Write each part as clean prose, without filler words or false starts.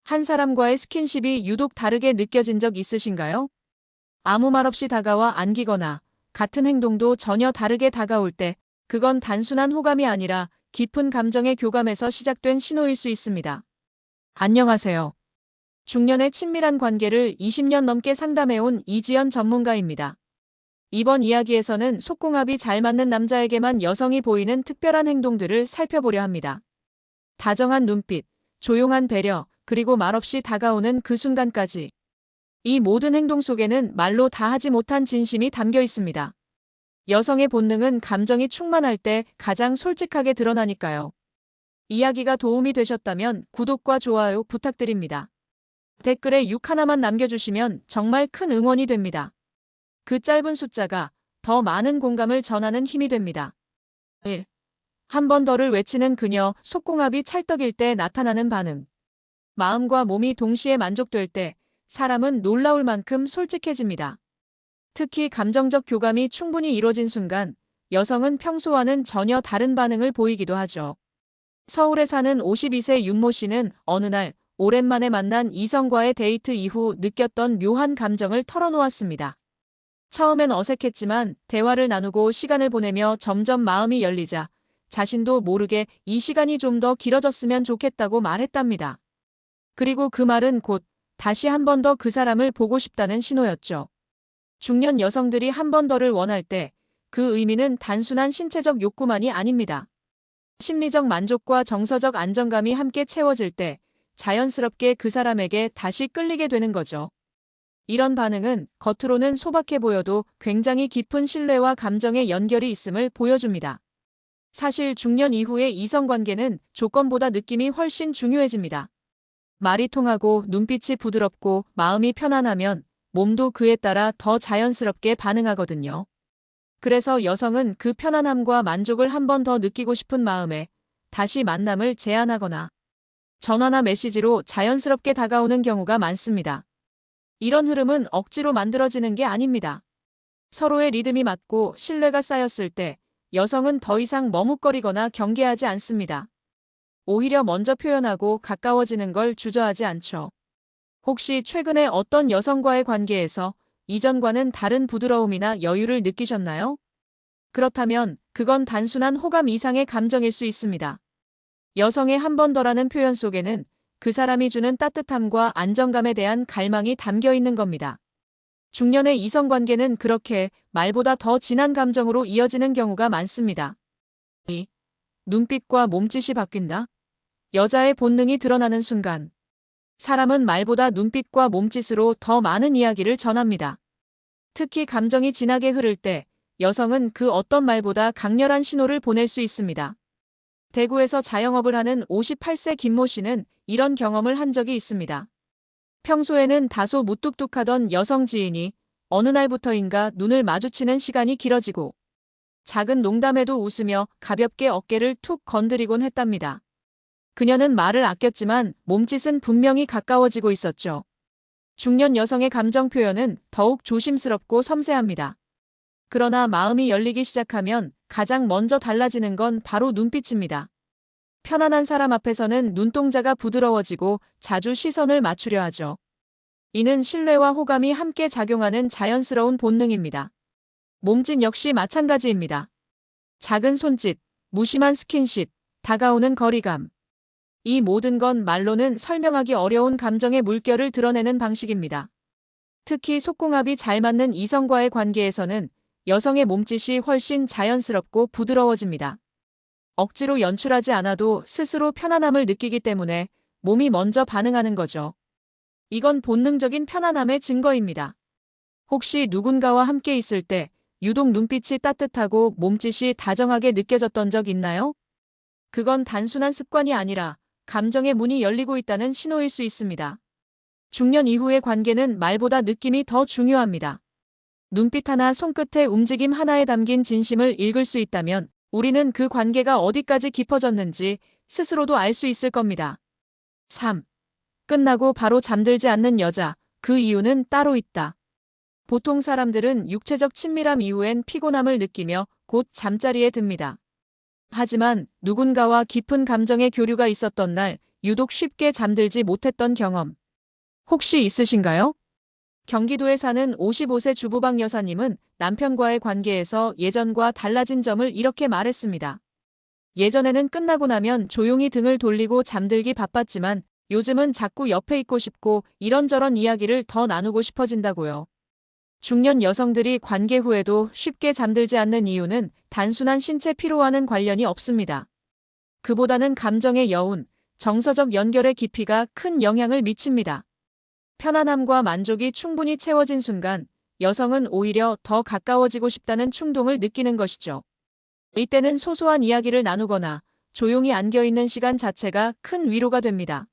한 사람과의 스킨십이 유독 다르게 느껴진 적 있으신가요? 아무 말 없이 다가와 안기거나 같은 행동도 전혀 다르게 다가올 때 그건 단순한 호감이 아니라 깊은 감정의 교감에서 시작된 신호일 수 있습니다. 안녕하세요. 중년의 친밀한 관계를 20년 넘게 상담해온 이지연 전문가입니다. 이번 이야기에서는 속궁합이 잘 맞는 남자에게만 여성이 보이는 특별한 행동들을 살펴보려 합니다. 다정한 눈빛, 조용한 배려, 그리고 말없이 다가오는 그 순간까지. 이 모든 행동 속에는 말로 다 하지 못한 진심이 담겨 있습니다. 여성의 본능은 감정이 충만할 때 가장 솔직하게 드러나니까요. 이야기가 도움이 되셨다면 구독과 좋아요 부탁드립니다. 댓글에 6 하나만 남겨주시면 정말 큰 응원이 됩니다. 그 짧은 숫자가 더 많은 공감을 전하는 힘이 됩니다. 1. 한 번 더를 외치는 그녀, 속궁합이 찰떡일 때 나타나는 반응. 마음과 몸이 동시에 만족될 때 사람은 놀라울 만큼 솔직해집니다. 특히 감정적 교감이 충분히 이뤄진 순간 여성은 평소와는 전혀 다른 반응을 보이기도 하죠. 서울에 사는 52세 윤모 씨는 어느 날 오랜만에 만난 이성과의 데이트 이후 느꼈던 묘한 감정을 털어놓았습니다. 처음엔 어색했지만 대화를 나누고 시간을 보내며 점점 마음이 열리자 자신도 모르게 이 시간이 좀 더 길어졌으면 좋겠다고 말했답니다. 그리고 그 말은 곧 다시 한 번 더 그 사람을 보고 싶다는 신호였죠. 중년 여성들이 한 번 더를 원할 때 그 의미는 단순한 신체적 욕구만이 아닙니다. 심리적 만족과 정서적 안정감이 함께 채워질 때 자연스럽게 그 사람에게 다시 끌리게 되는 거죠. 이런 반응은 겉으로는 소박해 보여도 굉장히 깊은 신뢰와 감정의 연결이 있음을 보여줍니다. 사실 중년 이후의 이성관계는 조건보다 느낌이 훨씬 중요해집니다. 말이 통하고 눈빛이 부드럽고 마음이 편안하면 몸도 그에 따라 더 자연스럽게 반응하거든요. 그래서 여성은 그 편안함과 만족을 한 번 더 느끼고 싶은 마음에 다시 만남을 제안하거나 전화나 메시지로 자연스럽게 다가오는 경우가 많습니다. 이런 흐름은 억지로 만들어지는 게 아닙니다. 서로의 리듬이 맞고 신뢰가 쌓였을 때 여성은 더 이상 머뭇거리거나 경계하지 않습니다. 오히려 먼저 표현하고 가까워지는 걸 주저하지 않죠. 혹시 최근에 어떤 여성과의 관계에서 이전과는 다른 부드러움이나 여유를 느끼셨나요? 그렇다면 그건 단순한 호감 이상의 감정일 수 있습니다. 여성의 한 번 더라는 표현 속에는 그 사람이 주는 따뜻함과 안정감에 대한 갈망이 담겨 있는 겁니다. 중년의 이성관계는 그렇게 말보다 더 진한 감정으로 이어지는 경우가 많습니다. 2. 눈빛과 몸짓이 바뀐다. 여자의 본능이 드러나는 순간. 사람은 말보다 눈빛과 몸짓으로 더 많은 이야기를 전합니다. 특히 감정이 진하게 흐를 때 여성은 그 어떤 말보다 강렬한 신호를 보낼 수 있습니다. 대구에서 자영업을 하는 58세 김모 씨는 이런 경험을 한 적이 있습니다. 평소에는 다소 무뚝뚝하던 여성 지인이 어느 날부터인가 눈을 마주치는 시간이 길어지고 작은 농담에도 웃으며 가볍게 어깨를 툭 건드리곤 했답니다. 그녀는 말을 아꼈지만 몸짓은 분명히 가까워지고 있었죠. 중년 여성의 감정 표현은 더욱 조심스럽고 섬세합니다. 그러나 마음이 열리기 시작하면 가장 먼저 달라지는 건 바로 눈빛입니다. 편안한 사람 앞에서는 눈동자가 부드러워지고 자주 시선을 맞추려 하죠. 이는 신뢰와 호감이 함께 작용하는 자연스러운 본능입니다. 몸짓 역시 마찬가지입니다. 작은 손짓, 무심한 스킨십, 다가오는 거리감. 이 모든 건 말로는 설명하기 어려운 감정의 물결을 드러내는 방식입니다. 특히 속궁합이 잘 맞는 이성과의 관계에서는 여성의 몸짓이 훨씬 자연스럽고 부드러워집니다. 억지로 연출하지 않아도 스스로 편안함을 느끼기 때문에 몸이 먼저 반응하는 거죠. 이건 본능적인 편안함의 증거입니다. 혹시 누군가와 함께 있을 때 유독 눈빛이 따뜻하고 몸짓이 다정하게 느껴졌던 적 있나요? 그건 단순한 습관이 아니라 감정의 문이 열리고 있다는 신호일 수 있습니다. 중년 이후의 관계는 말보다 느낌이 더 중요합니다. 눈빛 하나, 손끝의 움직임 하나에 담긴 진심을 읽을 수 있다면 우리는 그 관계가 어디까지 깊어졌는지 스스로도 알 수 있을 겁니다. 3. 끝나고 바로 잠들지 않는 여자, 그 이유는 따로 있다. 보통 사람들은 육체적 친밀함 이후엔 피곤함을 느끼며 곧 잠자리에 듭니다. 하지만 누군가와 깊은 감정의 교류가 있었던 날, 유독 쉽게 잠들지 못했던 경험. 혹시 있으신가요? 경기도에 사는 55세 주부박 여사님은 남편과의 관계에서 예전과 달라진 점을 이렇게 말했습니다. 예전에는 끝나고 나면 조용히 등을 돌리고 잠들기 바빴지만 요즘은 자꾸 옆에 있고 싶고 이런저런 이야기를 더 나누고 싶어진다고요. 중년 여성들이 관계 후에도 쉽게 잠들지 않는 이유는 단순한 신체 피로와는 관련이 없습니다. 그보다는 감정의 여운, 정서적 연결의 깊이가 큰 영향을 미칩니다. 편안함과 만족이 충분히 채워진 순간 여성은 오히려 더 가까워지고 싶다는 충동을 느끼는 것이죠. 이때는 소소한 이야기를 나누거나 조용히 안겨있는 시간 자체가 큰 위로가 됩니다.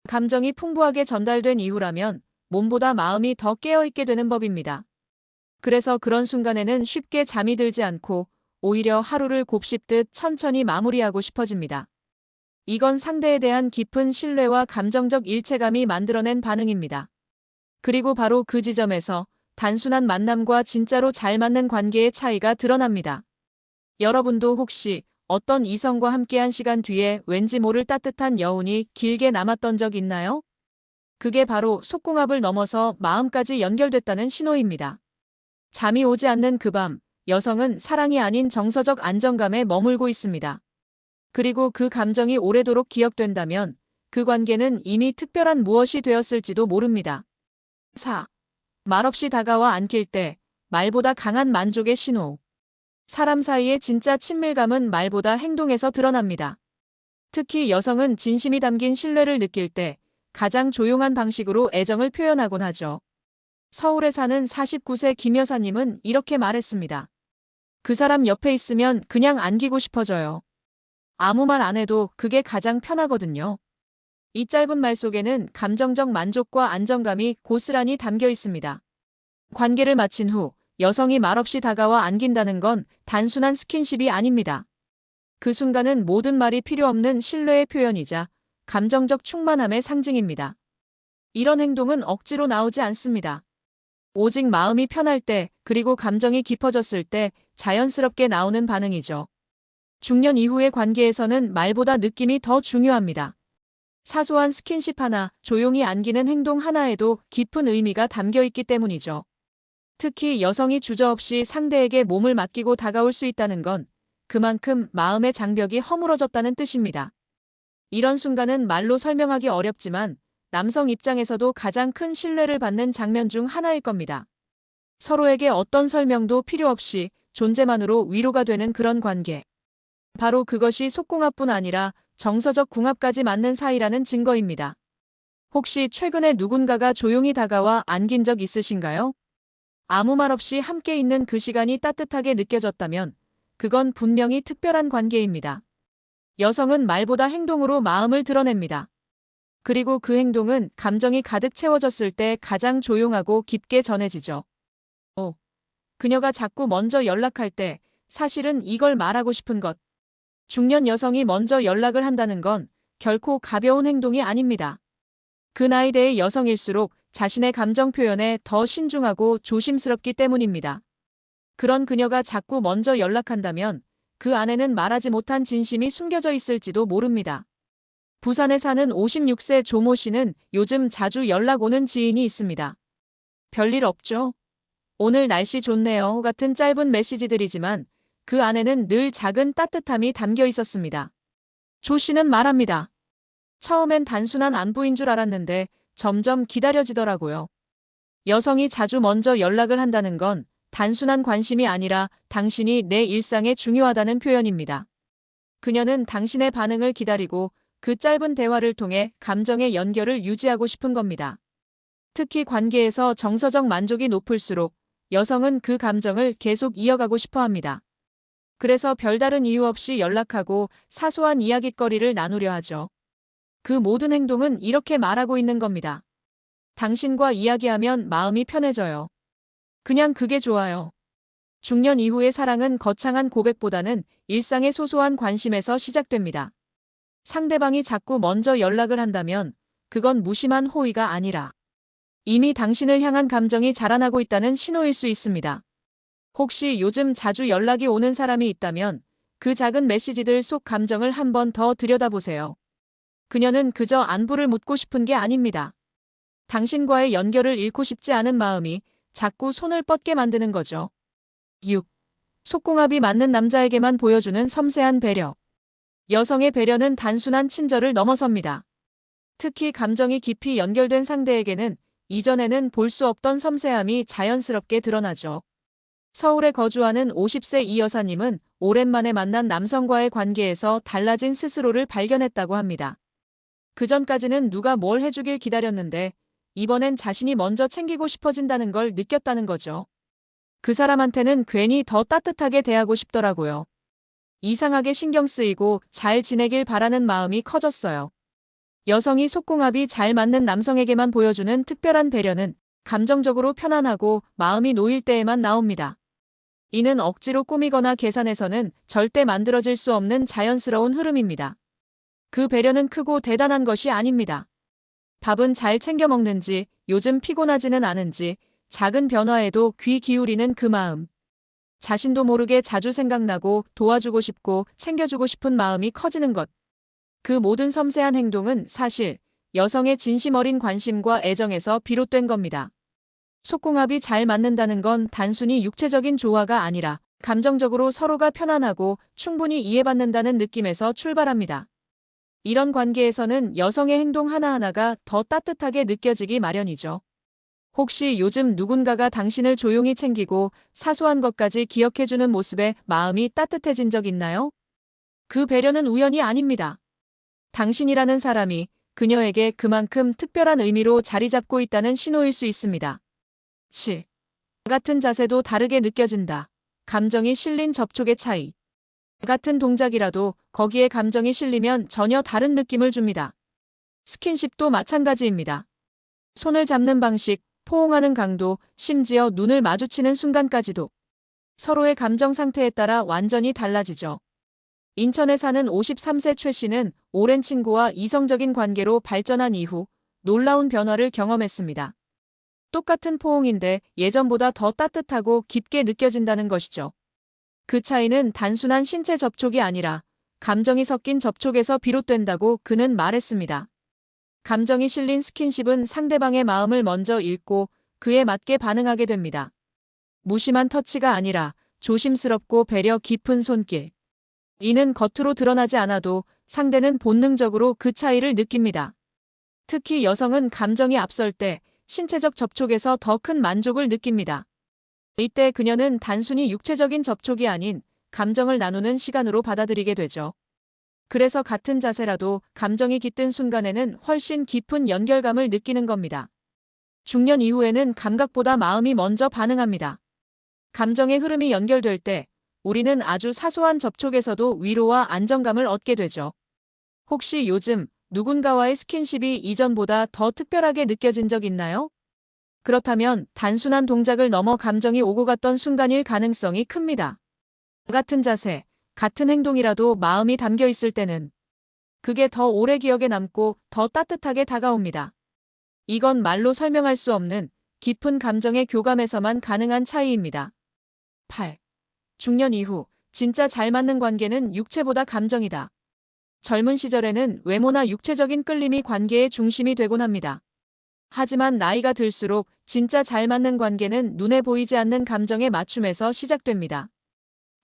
감정이 풍부하게 전달된 이후라면 몸보다 마음이 더 깨어있게 되는 법입니다. 그래서 그런 순간에는 쉽게 잠이 들지 않고 오히려 하루를 곱씹듯 천천히 마무리하고 싶어집니다. 이건 상대에 대한 깊은 신뢰와 감정적 일체감이 만들어낸 반응입니다. 그리고 바로 그 지점에서 단순한 만남과 진짜로 잘 맞는 관계의 차이가 드러납니다. 여러분도 혹시 어떤 이성과 함께한 시간 뒤에 왠지 모를 따뜻한 여운이 길게 남았던 적 있나요? 그게 바로 속궁합을 넘어서 마음까지 연결됐다는 신호입니다. 잠이 오지 않는 그 밤, 여성은 사랑이 아닌 정서적 안정감에 머물고 있습니다. 그리고 그 감정이 오래도록 기억된다면 그 관계는 이미 특별한 무엇이 되었을지도 모릅니다. 4. 말없이 다가와 안길 때 말보다 강한 만족의 신호. 사람 사이의 진짜 친밀감은 말보다 행동에서 드러납니다. 특히 여성은 진심이 담긴 신뢰를 느낄 때 가장 조용한 방식으로 애정을 표현하곤 하죠. 서울에 사는 49세 김 여사님은 이렇게 말했습니다. 그 사람 옆에 있으면 그냥 안기고 싶어져요. 아무 말 안 해도 그게 가장 편하거든요. 이 짧은 말 속에는 감정적 만족과 안정감이 고스란히 담겨 있습니다. 관계를 마친 후 여성이 말없이 다가와 안긴다는 건 단순한 스킨십이 아닙니다. 그 순간은 모든 말이 필요 없는 신뢰의 표현이자 감정적 충만함의 상징입니다. 이런 행동은 억지로 나오지 않습니다. 오직 마음이 편할 때, 그리고 감정이 깊어졌을 때 자연스럽게 나오는 반응이죠. 중년 이후의 관계에서는 말보다 느낌이 더 중요합니다. 사소한 스킨십 하나, 조용히 안기는 행동 하나에도 깊은 의미가 담겨 있기 때문이죠. 특히 여성이 주저없이 상대에게 몸을 맡기고 다가올 수 있다는 건 그만큼 마음의 장벽이 허물어졌다는 뜻입니다. 이런 순간은 말로 설명하기 어렵지만 남성 입장에서도 가장 큰 신뢰를 받는 장면 중 하나일 겁니다. 서로에게 어떤 설명도 필요 없이 존재만으로 위로가 되는 그런 관계. 바로 그것이 속궁합뿐 아니라 정서적 궁합까지 맞는 사이라는 증거입니다. 혹시 최근에 누군가가 조용히 다가와 안긴 적 있으신가요? 아무 말 없이 함께 있는 그 시간이 따뜻하게 느껴졌다면 그건 분명히 특별한 관계입니다. 여성은 말보다 행동으로 마음을 드러냅니다. 그리고 그 행동은 감정이 가득 채워졌을 때 가장 조용하고 깊게 전해지죠. 그녀가 자꾸 먼저 연락할 때 사실은 이걸 말하고 싶은 것. 중년 여성이 먼저 연락을 한다는 건 결코 가벼운 행동이 아닙니다. 그 나이대의 여성일수록 자신의 감정 표현에 더 신중하고 조심스럽기 때문입니다. 그런 그녀가 자꾸 먼저 연락한다면 그 안에는 말하지 못한 진심이 숨겨져 있을지도 모릅니다. 부산에 사는 56세 조모 씨는 요즘 자주 연락 오는 지인이 있습니다. 별일 없죠? 오늘 날씨 좋네요 같은 짧은 메시지들이지만 그 안에는 늘 작은 따뜻함이 담겨 있었습니다. 조 씨는 말합니다. 처음엔 단순한 안부인 줄 알았는데 점점 기다려지더라고요. 여성이 자주 먼저 연락을 한다는 건 단순한 관심이 아니라 당신이 내 일상에 중요하다는 표현입니다. 그녀는 당신의 반응을 기다리고 그 짧은 대화를 통해 감정의 연결을 유지하고 싶은 겁니다. 특히 관계에서 정서적 만족이 높을수록 여성은 그 감정을 계속 이어가고 싶어 합니다. 그래서 별다른 이유 없이 연락하고 사소한 이야깃거리를 나누려 하죠. 그 모든 행동은 이렇게 말하고 있는 겁니다. 당신과 이야기하면 마음이 편해져요. 그냥 그게 좋아요. 중년 이후의 사랑은 거창한 고백보다는 일상의 소소한 관심에서 시작됩니다. 상대방이 자꾸 먼저 연락을 한다면 그건 무심한 호의가 아니라 이미 당신을 향한 감정이 자라나고 있다는 신호일 수 있습니다. 혹시 요즘 자주 연락이 오는 사람이 있다면 그 작은 메시지들 속 감정을 한 번 더 들여다보세요. 그녀는 그저 안부를 묻고 싶은 게 아닙니다. 당신과의 연결을 잃고 싶지 않은 마음이 자꾸 손을 뻗게 만드는 거죠. 6. 속궁합이 맞는 남자에게만 보여주는 섬세한 배려. 여성의 배려는 단순한 친절을 넘어섭니다. 특히 감정이 깊이 연결된 상대에게는 이전에는 볼 수 없던 섬세함이 자연스럽게 드러나죠. 서울에 거주하는 50세 이 여사님은 오랜만에 만난 남성과의 관계에서 달라진 스스로를 발견했다고 합니다. 그전까지는 누가 뭘 해주길 기다렸는데 이번엔 자신이 먼저 챙기고 싶어진다는 걸 느꼈다는 거죠. 그 사람한테는 괜히 더 따뜻하게 대하고 싶더라고요. 이상하게 신경 쓰이고 잘 지내길 바라는 마음이 커졌어요. 여성이 속궁합이 잘 맞는 남성에게만 보여주는 특별한 배려는 감정적으로 편안하고 마음이 놓일 때에만 나옵니다. 이는 억지로 꾸미거나 계산해서는 절대 만들어질 수 없는 자연스러운 흐름입니다. 그 배려는 크고 대단한 것이 아닙니다. 밥은 잘 챙겨 먹는지, 요즘 피곤하지는 않은지, 작은 변화에도 귀 기울이는 그 마음. 자신도 모르게 자주 생각나고 도와주고 싶고 챙겨주고 싶은 마음이 커지는 것. 그 모든 섬세한 행동은 사실 여성의 진심 어린 관심과 애정에서 비롯된 겁니다. 속궁합이 잘 맞는다는 건 단순히 육체적인 조화가 아니라 감정적으로 서로가 편안하고 충분히 이해받는다는 느낌에서 출발합니다. 이런 관계에서는 여성의 행동 하나하나가 더 따뜻하게 느껴지기 마련이죠. 혹시 요즘 누군가가 당신을 조용히 챙기고 사소한 것까지 기억해주는 모습에 마음이 따뜻해진 적 있나요? 그 배려는 우연이 아닙니다. 당신이라는 사람이 그녀에게 그만큼 특별한 의미로 자리 잡고 있다는 신호일 수 있습니다. 7. 같은 자세도 다르게 느껴진다. 감정이 실린 접촉의 차이. 같은 동작이라도 거기에 감정이 실리면 전혀 다른 느낌을 줍니다. 스킨십도 마찬가지입니다. 손을 잡는 방식, 포옹하는 강도, 심지어 눈을 마주치는 순간까지도 서로의 감정 상태에 따라 완전히 달라지죠. 인천에 사는 53세 최 씨는 오랜 친구와 이성적인 관계로 발전한 이후 놀라운 변화를 경험했습니다. 똑같은 포옹인데 예전보다 더 따뜻하고 깊게 느껴진다는 것이죠. 그 차이는 단순한 신체 접촉이 아니라 감정이 섞인 접촉에서 비롯된다고 그는 말했습니다. 감정이 실린 스킨십은 상대방의 마음을 먼저 읽고 그에 맞게 반응하게 됩니다. 무심한 터치가 아니라 조심스럽고 배려 깊은 손길. 이는 겉으로 드러나지 않아도 상대는 본능적으로 그 차이를 느낍니다. 특히 여성은 감정이 앞설 때 신체적 접촉에서 더 큰 만족을 느낍니다. 이때 그녀는 단순히 육체적인 접촉이 아닌 감정을 나누는 시간으로 받아들이게 되죠. 그래서 같은 자세라도 감정이 깃든 순간에는 훨씬 깊은 연결감을 느끼는 겁니다. 중년 이후에는 감각보다 마음이 먼저 반응합니다. 감정의 흐름이 연결될 때 우리는 아주 사소한 접촉에서도 위로와 안정감을 얻게 되죠. 혹시 요즘 누군가와의 스킨십이 이전보다 더 특별하게 느껴진 적 있나요? 그렇다면 단순한 동작을 넘어 감정이 오고 갔던 순간일 가능성이 큽니다. 같은 자세, 같은 행동이라도 마음이 담겨 있을 때는 그게 더 오래 기억에 남고 더 따뜻하게 다가옵니다. 이건 말로 설명할 수 없는 깊은 감정의 교감에서만 가능한 차이입니다. 8. 중년 이후 진짜 잘 맞는 관계는 육체보다 감정이다. 젊은 시절에는 외모나 육체적인 끌림이 관계의 중심이 되곤 합니다. 하지만 나이가 들수록 진짜 잘 맞는 관계는 눈에 보이지 않는 감정의 맞춤에서 시작됩니다.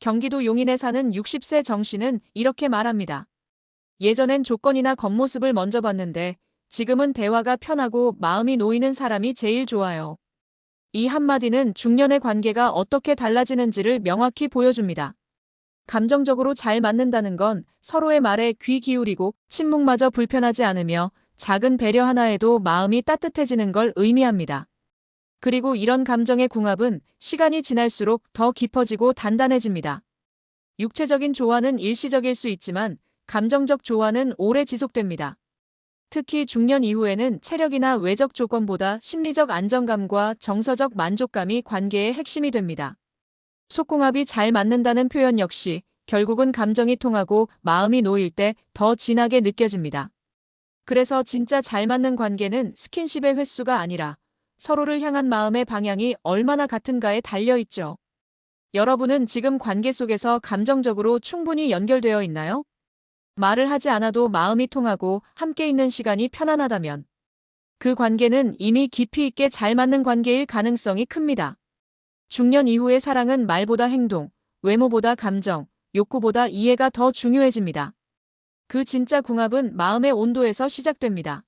경기도 용인에 사는 60세 정 씨는 이렇게 말합니다. 예전엔 조건이나 겉모습을 먼저 봤는데 지금은 대화가 편하고 마음이 놓이는 사람이 제일 좋아요. 이 한마디는 중년의 관계가 어떻게 달라지는지를 명확히 보여줍니다. 감정적으로 잘 맞는다는 건 서로의 말에 귀 기울이고 침묵마저 불편하지 않으며 작은 배려 하나에도 마음이 따뜻해지는 걸 의미합니다. 그리고 이런 감정의 궁합은 시간이 지날수록 더 깊어지고 단단해집니다. 육체적인 조화는 일시적일 수 있지만 감정적 조화는 오래 지속됩니다. 특히 중년 이후에는 체력이나 외적 조건보다 심리적 안정감과 정서적 만족감이 관계의 핵심이 됩니다. 속궁합이 잘 맞는다는 표현 역시 결국은 감정이 통하고 마음이 놓일 때 더 진하게 느껴집니다. 그래서 진짜 잘 맞는 관계는 스킨십의 횟수가 아니라 서로를 향한 마음의 방향이 얼마나 같은가에 달려있죠. 여러분은 지금 관계 속에서 감정적으로 충분히 연결되어 있나요? 말을 하지 않아도 마음이 통하고 함께 있는 시간이 편안하다면 그 관계는 이미 깊이 있게 잘 맞는 관계일 가능성이 큽니다. 중년 이후의 사랑은 말보다 행동, 외모보다 감정, 욕구보다 이해가 더 중요해집니다. 그 진짜 궁합은 마음의 온도에서 시작됩니다.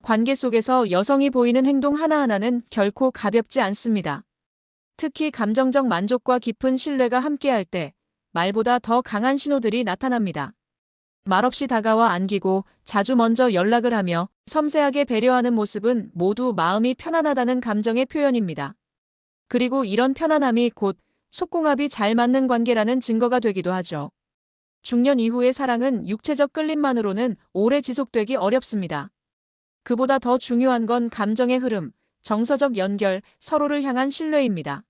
관계 속에서 여성이 보이는 행동 하나하나는 결코 가볍지 않습니다. 특히 감정적 만족과 깊은 신뢰가 함께할 때 말보다 더 강한 신호들이 나타납니다. 말없이 다가와 안기고 자주 먼저 연락을 하며 섬세하게 배려하는 모습은 모두 마음이 편안하다는 감정의 표현입니다. 그리고 이런 편안함이 곧 속궁합이 잘 맞는 관계라는 증거가 되기도 하죠. 중년 이후의 사랑은 육체적 끌림만으로는 오래 지속되기 어렵습니다. 그보다 더 중요한 건 감정의 흐름, 정서적 연결, 서로를 향한 신뢰입니다.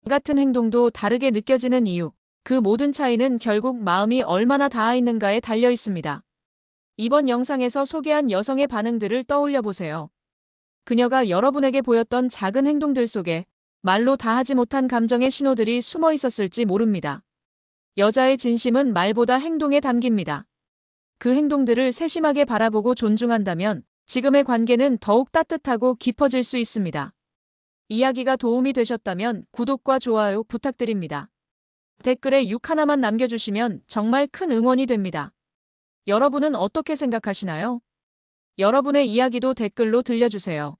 같은 행동도 다르게 느껴지는 이유, 그 모든 차이는 결국 마음이 얼마나 닿아 있는가에 달려 있습니다. 이번 영상에서 소개한 여성의 반응들을 떠올려 보세요. 그녀가 여러분에게 보였던 작은 행동들 속에 말로 다하지 못한 감정의 신호들이 숨어 있었을지 모릅니다. 여자의 진심은 말보다 행동에 담깁니다. 그 행동들을 세심하게 바라보고 존중한다면 지금의 관계는 더욱 따뜻하고 깊어질 수 있습니다. 이야기가 도움이 되셨다면 구독과 좋아요 부탁드립니다. 댓글에 6 하나만 남겨주시면 정말 큰 응원이 됩니다. 여러분은 어떻게 생각하시나요? 여러분의 이야기도 댓글로 들려주세요.